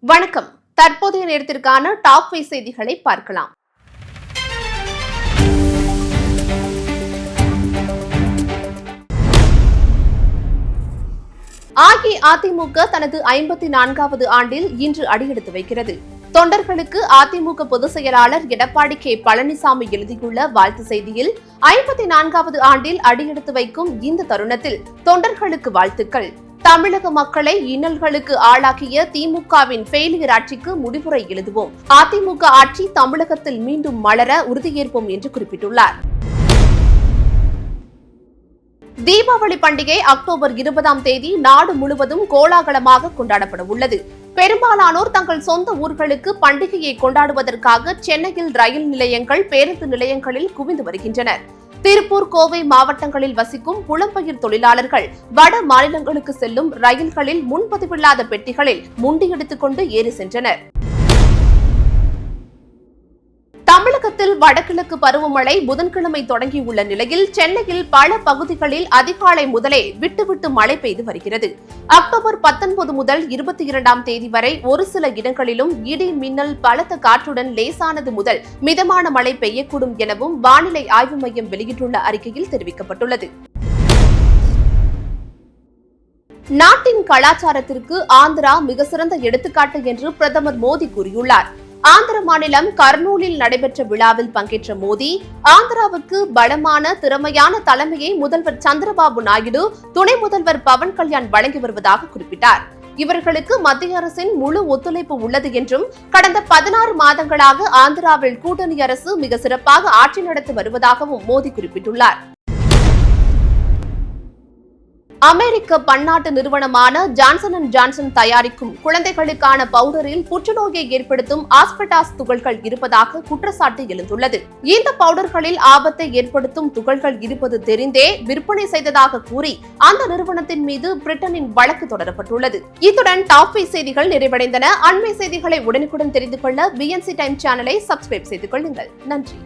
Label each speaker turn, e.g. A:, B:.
A: வணக்கம். தற்போதைய நேரத்திற்கான டாப் 5 செய்திகளை பார்க்கலாம். அஇஅதிமுக தனது 54வது ஆண்டில் இன்று அடியெடுத்து வைக்கிறது. தொண்டர்களுக்கு அதிமுக பொதுச் செயலாளர் எடப்பாடி கே பழனிசாமி எழுதியுள்ள வாழ்த்து செய்தியில் 54வது ஆண்டில் அடியெடுத்து வைக்கும் இந்த தருணத்தில் தொண்டர்களுக்கு வாழ்த்துக்கள். தமிழக மக்களை இன்னல்களுக்கு ஆளாக்கிய திமுகவின் ஃபெயிலியர் ஆட்சிக்கு முடிவுரை எழுதுவோம். அதிமுக ஆட்சி தமிழகத்தில் மீண்டும் மலர உறுதியேற்போம் என்று குறிப்பிட்டுள்ளார். தீபாவளி பண்டிகை அக்டோபர் 20ஆம் தேதி நாடு முழுவதும் கோலாகலமாக கொண்டாடப்பட உள்ளது. பெரும்பாலானோர் தங்கள் சொந்த ஊர்களுக்கு பண்டிகையை கொண்டாடுவதற்காக சென்னையில் ரயில் நிலையங்கள், பேருந்து நிலையங்களில் குவிந்து வருகின்றனர். திருப்பூர், கோவை மாவட்டங்களில் வசிக்கும் புலம்பெயர் தொழிலாளர்கள் வட மாநிலங்களுக்கு செல்லும் ரயில்களில் முன்பதிவில்லாத பெட்டிகளில் முண்டியெடுத்துக் கொண்டு ஏறி சென்றனர். தமிழகத்தில் வடகிழக்கு பருவமழை புதன்கிழமை தொடங்கியுள்ள நிலையில் சென்னையில் பல பகுதிகளில் அதிகாலை முதலே விட்டுவிட்டு மழை பெய்து வருகிறது. அக்டோபர் 19 முதல் 22ஆம் தேதி வரை ஒரு சில இடங்களிலும் இடி, மின்னல், பலத்த காற்றுடன் லேசானது முதல் மிதமான மழை பெய்யக்கூடும் எனவும் வானிலை ஆய்வு மையம் வெளியிட்டுள்ள அறிக்கையில் தெரிவிக்கப்பட்டுள்ளது. நாட்டின் கலாச்சாரத்திற்கு ஆந்திரா மிக சிறந்த எடுத்துக்காட்டு என்று பிரதமர் மோடி கூறியுள்ளார். ஆந்திர மாநிலம் கர்னூலில் நடைபெற்ற விழாவில் பங்கேற்ற மோடி, ஆந்திராவுக்கு பலமான, திறமையான தலைமையை முதல்வர் சந்திரபாபு நாயுடு, துணை முதல்வர் பவன் கல்யாண் வழங்கி வருவதாக குறிப்பிட்டார். இவர்களுக்கு மத்திய அரசின் முழு ஒத்துழைப்பு உள்ளது என்றும், கடந்த 16 மாதங்களாக ஆந்திராவில் கூட்டணி அரசு மிக சிறப்பாக ஆட்சி நடத்தி வருவதாகவும் மோடி குறிப்பிட்டுள்ளார். அமெரிக்க பன்னாட்டு நிறுவனமான ஜான்சன் அண்ட் ஜான்சன் தயாரிக்கும் குழந்தைகளுக்கான பவுடரில் புற்றுநோயை ஏற்படுத்தும் ஆஸ்பெட்டாஸ் துகள்கள் இருப்பதாக குற்றச்சாட்டு எழுந்துள்ளது. இந்த பவுடர்களில் ஆபத்தை ஏற்படுத்தும் துகள்கள் இருப்பது தெரிந்தே விற்பனை செய்ததாக கூறி அந்த நிறுவனத்தின் மீது பிரிட்டனின் வழக்கு தொடரப்பட்டுள்ளது. இத்துடன் டாப் 5 செய்திகள் நிறைவடைந்தன. அண்மை செய்திகளை உடனுக்குடன் தெரிந்து கொள்ள BNC டைம் சேனலை சப்ஸ்கிரைப் செய்து கொள்ளுங்கள். நன்றி.